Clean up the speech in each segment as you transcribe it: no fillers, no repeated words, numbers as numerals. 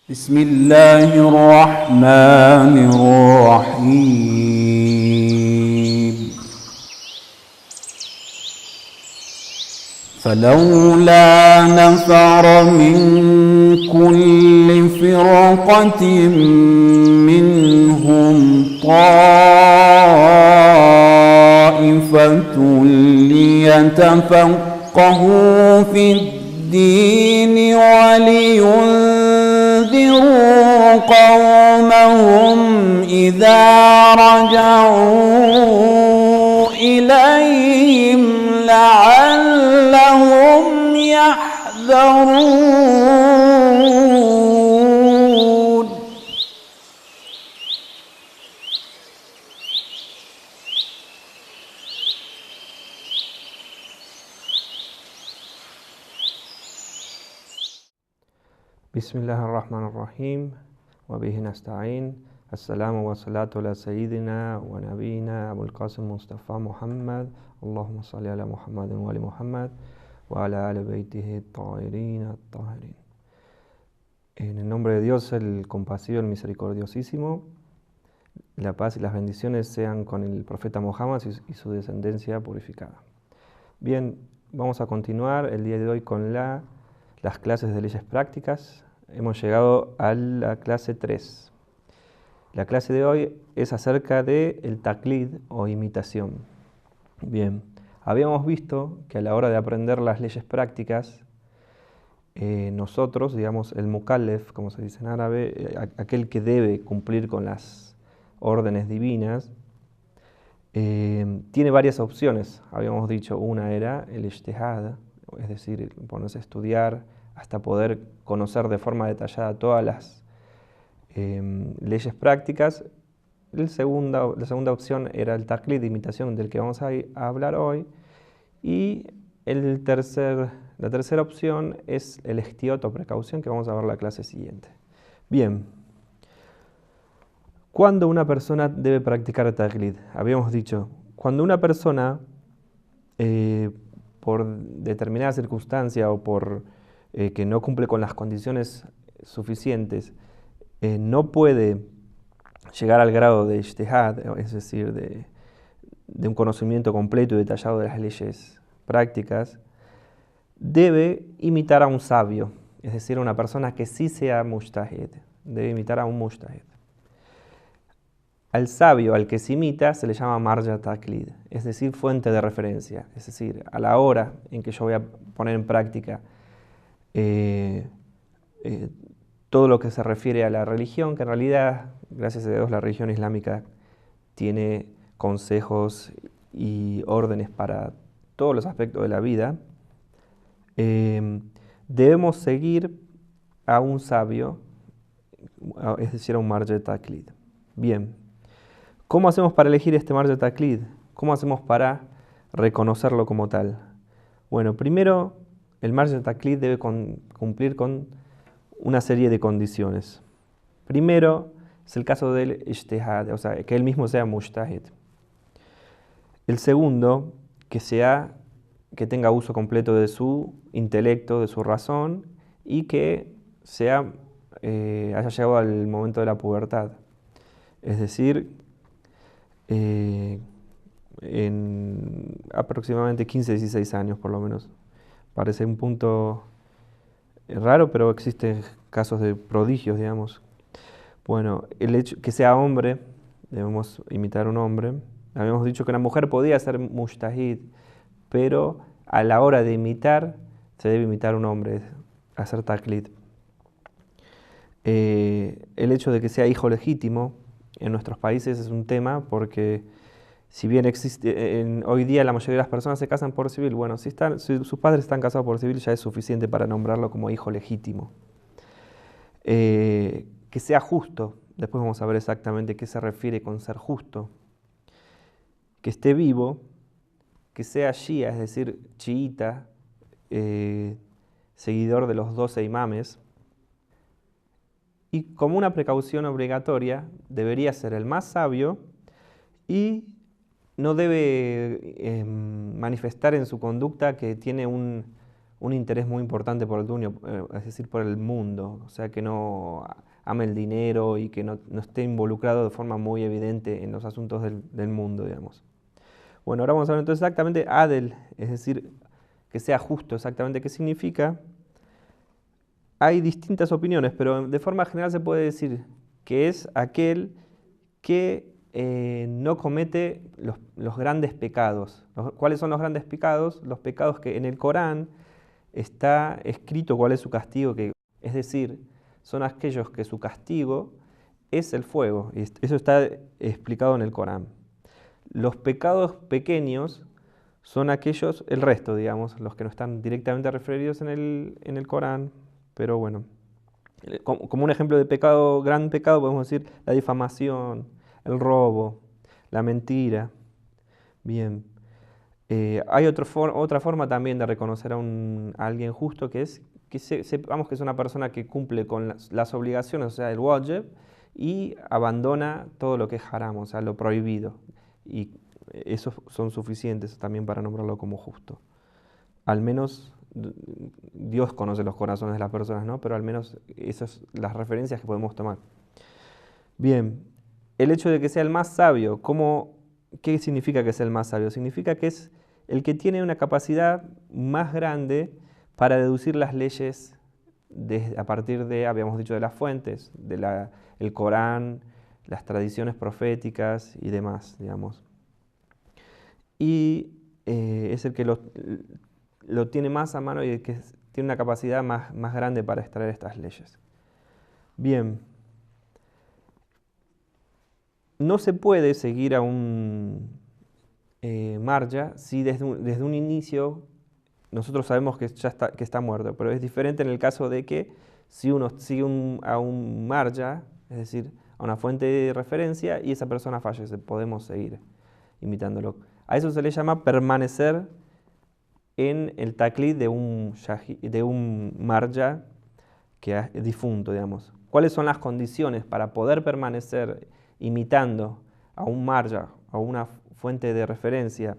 بسم الله الرحمن الرحيم فلولا نفر من كل فرقة منهم طائفة ليتفقهوا في الدين ولينذروا قومهم إذا رجعوا إليهم لعلهم يحذرون. بسم الله الرحمن الرحيم وبه نستعين. السلام والصلاة على سيدنا ونبينا أبو القاسم مصطفى محمد. اللهم صل على محمد وآل محمد وعلى آل بيته الطاهرين الطاهرين. En el nombre de Dios, el compasivo, el misericordiosísimo, la paz y las bendiciones sean con el profeta Muhammad y su descendencia purificada. Bien, vamos a continuar el día de hoy con las clases de leyes prácticas. Hemos llegado a la clase 3. La clase de hoy es acerca del taqlid o imitación. Bien, habíamos visto que a la hora de aprender las leyes prácticas, nosotros, digamos, el mukallef, como se dice en árabe, aquel que debe cumplir con las órdenes divinas, tiene varias opciones. Habíamos dicho, una era el ijtihad, es decir, ponerse a estudiar hasta poder conocer de forma detallada todas las leyes prácticas. La segunda opción era el taqlid, imitación, del que vamos a hablar hoy. Y la tercera opción es el ihtiyat o precaución, que vamos a ver en la clase siguiente. Bien, ¿cuándo una persona debe practicar el taqlid? Habíamos dicho, cuando una persona, por determinada circunstancia o por que no cumple con las condiciones suficientes, no puede llegar al grado de ijtihad, es decir, de un conocimiento completo y detallado de las leyes prácticas, debe imitar a un sabio, es decir, a una persona que sí sea mujtahid, debe imitar a un mujtahid. Al sabio al que se imita se le llama marja taqlid, es decir, fuente de referencia, es decir, a la hora en que yo voy a poner en práctica todo lo que se refiere a la religión, que en realidad, gracias a Dios, la religión islámica tiene consejos y órdenes para todos los aspectos de la vida, debemos seguir a un sabio, es decir, a un marja taqlid. Bien, ¿cómo hacemos para elegir este marja taqlid? ¿Cómo hacemos para reconocerlo como tal? Bueno, primero, el marja taqlid debe cumplir con una serie de condiciones. Primero, es el caso del ijtihad, o sea, que él mismo sea mujtahid. El segundo, que tenga uso completo de su intelecto, de su razón, y que haya llegado al momento de la pubertad. Es decir, en aproximadamente 15-16 años por lo menos. Parece un punto raro, pero existen casos de prodigios, digamos. Bueno, el hecho que sea hombre, debemos imitar a un hombre. Habíamos dicho que una mujer podía ser mujtahid, pero a la hora de imitar, se debe imitar a un hombre, hacer taqlid. El hecho de que sea hijo legítimo en nuestros países es un tema, porque si bien hoy día la mayoría de las personas se casan por civil, bueno, si sus padres están casados por civil ya es suficiente para nombrarlo como hijo legítimo. Que sea justo, después vamos a ver exactamente qué se refiere con ser justo. Que esté vivo, que sea shia, es decir, chiita, seguidor de los 12 imames. Y como una precaución obligatoria, debería ser el más sabio y no debe manifestar en su conducta que tiene un un interés muy importante por el dunya, es decir, por el mundo, o sea, que no ame el dinero y que no esté involucrado de forma muy evidente en los asuntos del mundo, digamos. Bueno, ahora vamos a ver entonces exactamente adel, es decir, que sea justo, exactamente qué significa. Hay distintas opiniones, pero de forma general se puede decir que es aquel que no comete los grandes pecados. ¿Cuáles son los grandes pecados? Los pecados que en el Corán está escrito cuál es su castigo, es decir, son aquellos que su castigo es el fuego. Y eso está explicado en el Corán. Los pecados pequeños son aquellos, el resto, digamos, los que no están directamente referidos en el Corán, pero bueno. Como un ejemplo de pecado, gran pecado, podemos decir la difamación, el robo, la mentira. Bien. Hay otra forma también de reconocer a alguien justo, que es que sepamos que es una persona que cumple con las obligaciones, o sea, el wajib, y abandona todo lo que es haram, o sea, lo prohibido. Y esos son suficientes también para nombrarlo como justo. Al menos Dios conoce los corazones de las personas, ¿no? Pero al menos esas son las referencias que podemos tomar. Bien, el hecho de que sea el más sabio, ¿qué significa que sea el más sabio? Significa que es el que tiene una capacidad más grande para deducir las leyes a partir de, habíamos dicho, de las fuentes, el Corán, las tradiciones proféticas y demás, digamos. Y es el que lo tiene más a mano y el que tiene una capacidad más grande para extraer estas leyes. Bien. No se puede seguir a un marja si desde un inicio nosotros sabemos que ya está muerto, pero es diferente en el caso de que si uno sigue a un marja, es decir, a una fuente de referencia y esa persona fallece, podemos seguir imitándolo. A eso se le llama permanecer en el taqlid de un marja que es difunto, digamos. ¿Cuáles son las condiciones para poder permanecer imitando a un marja, a una fuente de referencia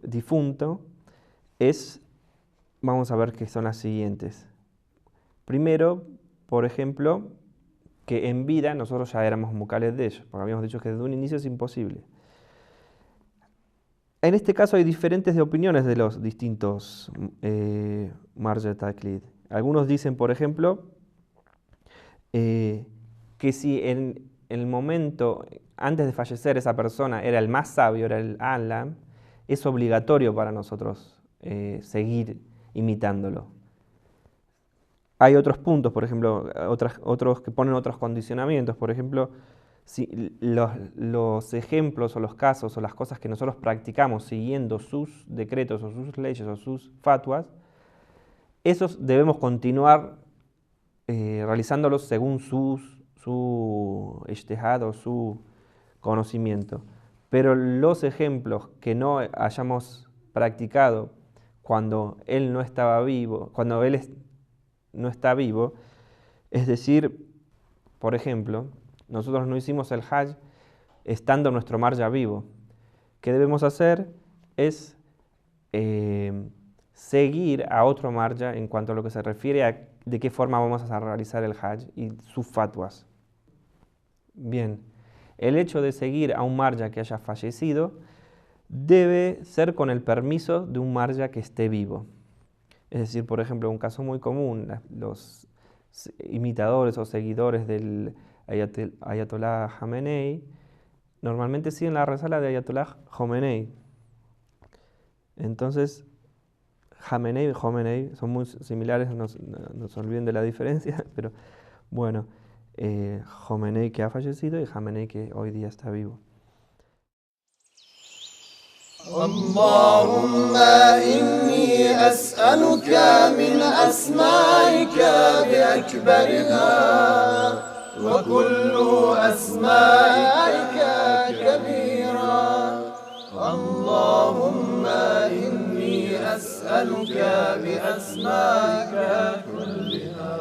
difunto? Vamos a ver qué son las siguientes. Primero, por ejemplo, que en vida nosotros ya éramos mucales de ellos, porque habíamos dicho que desde un inicio es imposible. En este caso hay diferentes opiniones de los distintos marja taqlid. Algunos dicen, por ejemplo, que si en el momento, antes de fallecer, esa persona era el más sabio, era el alam, es obligatorio para nosotros seguir imitándolo. Hay otros puntos, por ejemplo, otros que ponen otros condicionamientos. Por ejemplo, si los ejemplos o los casos o las cosas que nosotros practicamos siguiendo sus decretos o sus leyes o sus fatwas, esos debemos continuar realizándolos según su ijtihad o su conocimiento. Pero los ejemplos que no hayamos practicado cuando él no estaba vivo, cuando él no está vivo, es decir, por ejemplo, nosotros no hicimos el hajj estando nuestro marja vivo. ¿Qué debemos hacer? Es seguir a otro marja en cuanto a lo que se refiere a de qué forma vamos a realizar el hajj y sus fatwas. Bien, el hecho de seguir a un marja que haya fallecido debe ser con el permiso de un marja que esté vivo. Es decir, por ejemplo, un caso muy común, los imitadores o seguidores del Ayatollah Khamenei normalmente siguen la resala de Ayatollah Khomeini. Entonces, Khamenei y Khomeini son muy similares, no se olviden de la diferencia, pero bueno, Khomeini que ha fallecido y Khamenei que hoy día está vivo. اللهم إني أسألك من أسمائك بأكبرها وكل أسمائك كبيرا اللهم إني أسألك بأسمائك كلها.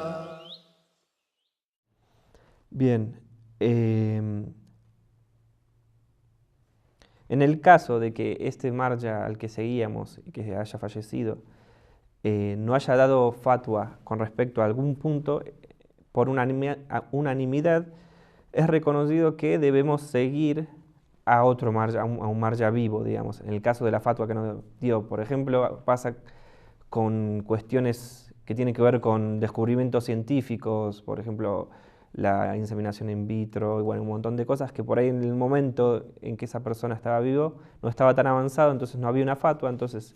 Bien, en el caso de que este marja al que seguíamos y que haya fallecido no haya dado fatwa con respecto a algún punto, por unanimidad, es reconocido que debemos seguir a otro marja, a un marja vivo, digamos. En el caso de la fatwa que nos dio, por ejemplo, pasa con cuestiones que tienen que ver con descubrimientos científicos, por ejemplo, la inseminación in vitro, y bueno, un montón de cosas que por ahí en el momento en que esa persona estaba vivo no estaba tan avanzado, entonces no había una fatwa, entonces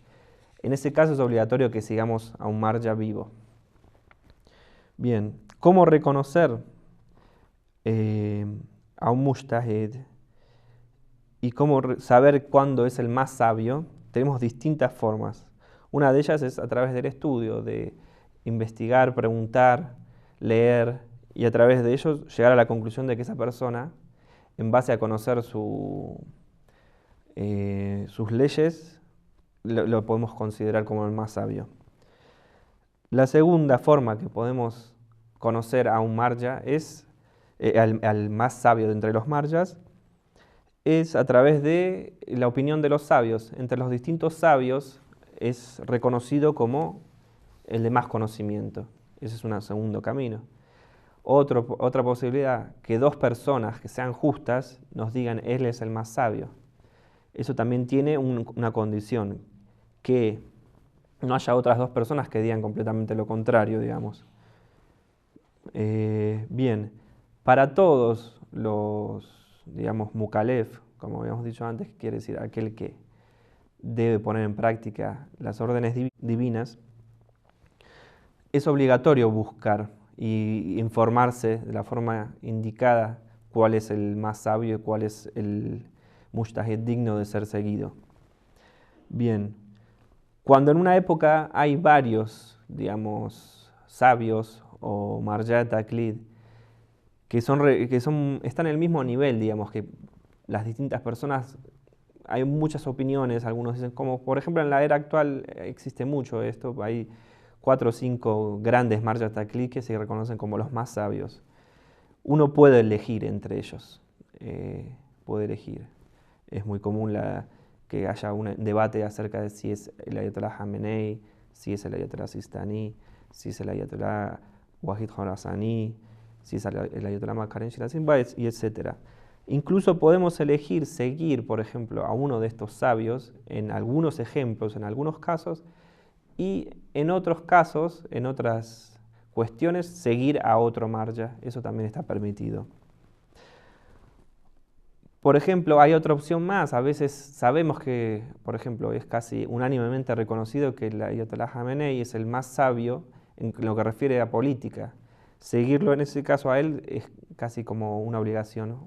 en ese caso es obligatorio que sigamos a un marja vivo. Bien, ¿cómo reconocer a un mujtahid y cómo saber cuándo es el más sabio? Tenemos distintas formas. Una de ellas es a través del estudio, de investigar, preguntar, leer, y a través de ello llegar a la conclusión de que esa persona, en base a conocer sus leyes, lo podemos considerar como el más sabio. La segunda forma que podemos conocer a un marja es, al más sabio de entre los marjas, es a través de la opinión de los sabios. Entre los distintos sabios es reconocido como el de más conocimiento. Ese es un segundo camino. Otra posibilidad, que dos personas que sean justas nos digan él es el más sabio. Eso también tiene una condición, que no haya otras dos personas que digan completamente lo contrario, digamos. Bien, para todos los, digamos, mukalef, como habíamos dicho antes, que quiere decir aquel que debe poner en práctica las órdenes divinas, es obligatorio buscar y informarse de la forma indicada cuál es el más sabio y cuál es el mujtahid digno de ser seguido. Bien, cuando en una época hay varios, digamos, sabios o marja taqlid que están en el mismo nivel, digamos, que las distintas personas, hay muchas opiniones, algunos dicen, como por ejemplo en la era actual existe mucho esto, hay 4 o 5 grandes marja taqlid que se reconocen como los más sabios. Uno puede elegir entre ellos, puede elegir. Es muy común que haya un debate acerca de si es el Ayatollah Khamenei, si es el Ayatollah Sistani, si es el Ayatollah Wahid Khorasani, si es el Ayatollah Makarem Shirazinbay, y etc. Incluso podemos elegir seguir, por ejemplo, a uno de estos sabios en algunos ejemplos, en algunos casos, y en otros casos, en otras cuestiones, seguir a otro marja. Eso también está permitido. Por ejemplo, hay otra opción más. A veces sabemos que, por ejemplo, es casi unánimemente reconocido que el Ayatollah Khamenei es el más sabio en lo que refiere a política. Seguirlo en ese caso a él es casi como una obligación,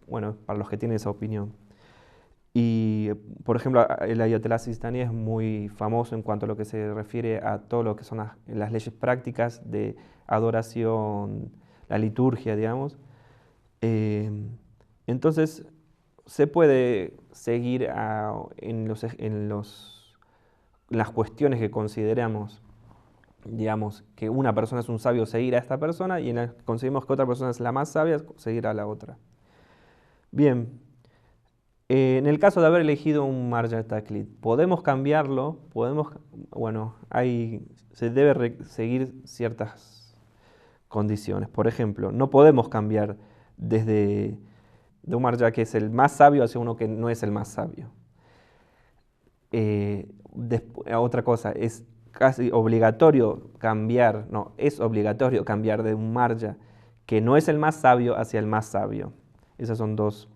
bueno, para los que tienen esa opinión. Y, por ejemplo, el Ayatollah Sistani es muy famoso en cuanto a lo que se refiere a todo lo que son las leyes prácticas de adoración, la liturgia, digamos. Entonces, se puede seguir en las cuestiones que consideramos, digamos, que una persona es un sabio, seguir a esta persona, y en las que consideramos que otra persona es la más sabia, seguir a la otra. Bien, en el caso de haber elegido un marja taqlid, ¿podemos cambiarlo? Bueno, se debe seguir ciertas condiciones. Por ejemplo, no podemos cambiar de un marja que es el más sabio hacia uno que no es el más sabio. Otra cosa, es casi obligatorio cambiar, no, es obligatorio cambiar de un marja que no es el más sabio hacia el más sabio. Esas son dos.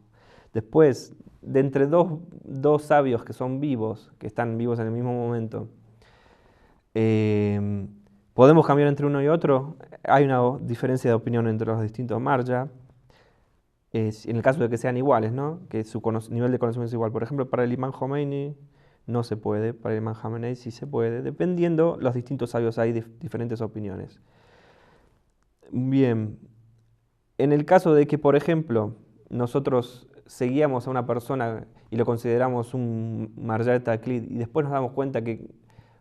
Después, de entre dos sabios que son vivos, que están vivos en el mismo momento, ¿podemos cambiar entre uno y otro? Hay una diferencia de opinión entre los distintos marja. En el caso de que sean iguales, ¿no? Que su nivel de conocimiento es igual. Por ejemplo, para el Imam Khomeini no se puede, para el Imam Khamenei sí se puede, dependiendo los distintos sabios hay diferentes opiniones. Bien, en el caso de que, por ejemplo, nosotros seguíamos a una persona y lo consideramos un marja taqlid y después nos damos cuenta que,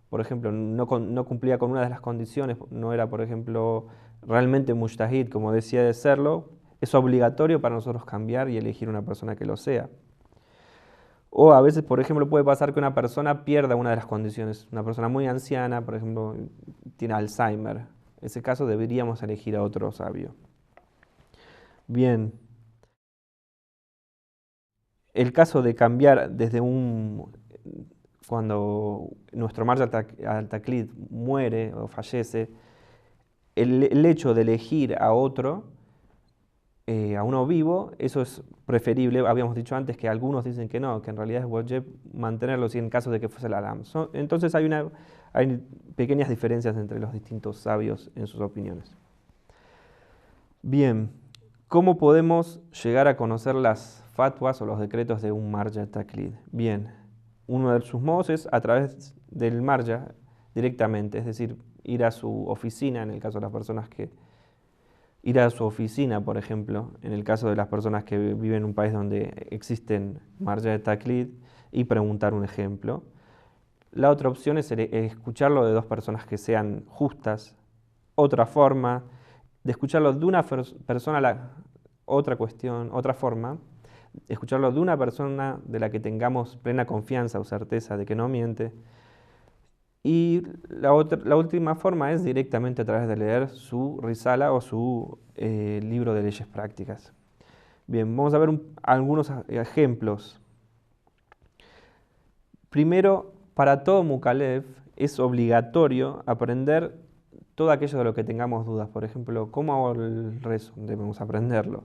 por ejemplo, no cumplía con una de las condiciones, no era, por ejemplo, realmente mujtahid como decía de serlo, es obligatorio para nosotros cambiar y elegir una persona que lo sea. O a veces, por ejemplo, puede pasar que una persona pierda una de las condiciones. Una persona muy anciana, por ejemplo, tiene Alzheimer. En ese caso deberíamos elegir a otro sabio. Bien. El caso de cambiar desde cuando nuestro marja al-Taqlid muere o fallece, el hecho de elegir a otro, a uno vivo, eso es preferible. Habíamos dicho antes que algunos dicen que no, que en realidad es wajib mantenerlo en caso de que fuese el alam. Entonces hay pequeñas diferencias entre los distintos sabios en sus opiniones. Bien, ¿cómo podemos llegar a conocer las fatwas o los decretos de un marja taqlid? Bien, uno de sus modos es a través del marja directamente, es decir, ir a su oficina, en el caso de las personas que... Ir a su oficina, por ejemplo, en el caso de las personas que viven en un país donde existen marja de taqlid, y preguntar un ejemplo. La otra opción es escucharlo de dos personas que sean justas. Otra forma de escucharlo de una persona, otra forma, escucharlo de una persona de la que tengamos plena confianza o certeza de que no miente. Y la última forma es directamente a través de leer su risala o su libro de leyes prácticas. Bien, vamos a ver algunos ejemplos. Primero, para todo mukalef es obligatorio aprender todo aquello de lo que tengamos dudas. Por ejemplo, ¿cómo hago el rezo? Debemos aprenderlo.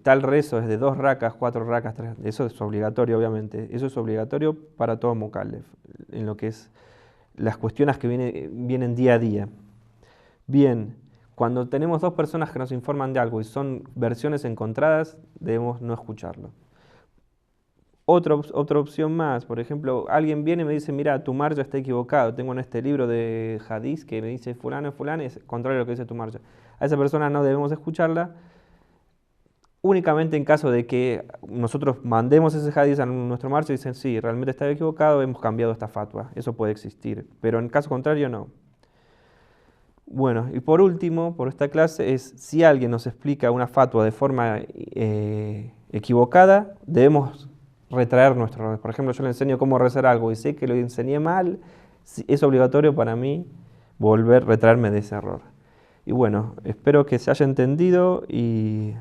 Tal rezo es de 2 rakas, 4 rakas, 3. Eso es obligatorio, obviamente. Eso es obligatorio para todo mukalef, en lo que es las cuestiones que vienen día a día. Bien, cuando tenemos dos personas que nos informan de algo y son versiones encontradas, debemos no escucharlo. Otra opción más, por ejemplo, alguien viene y me dice, mira, tu marja está equivocado, tengo en este libro de hadith que me dice fulano, es contrario a lo que dice tu marja. A esa persona no debemos escucharla, únicamente en caso de que nosotros mandemos ese hadith a nuestro marja y dicen, sí, realmente está equivocado, hemos cambiado esta fatwa. Eso puede existir, pero en caso contrario no. Bueno, y por último, por esta clase, es si alguien nos explica una fatwa de forma equivocada, debemos retraer nuestro error. Por ejemplo, yo le enseño cómo rezar algo y sé que lo enseñé mal, es obligatorio para mí retraerme de ese error. Y bueno, espero que se haya entendido y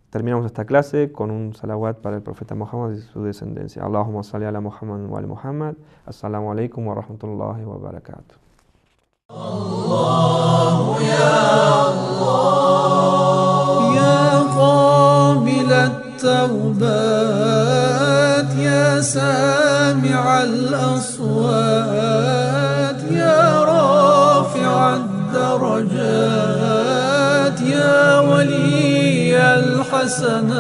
terminamos esta clase con un salawat para el profeta Muhammad y su descendencia. Allahumma salli ala Muhammad wa ala Muhammad. Assalamu alaikum wa rahmatullahi wa barakatuh. الله يا الله يا قابل التوبات يا سامع الأصوات يا رافع الدرجات يا ولي الحسنات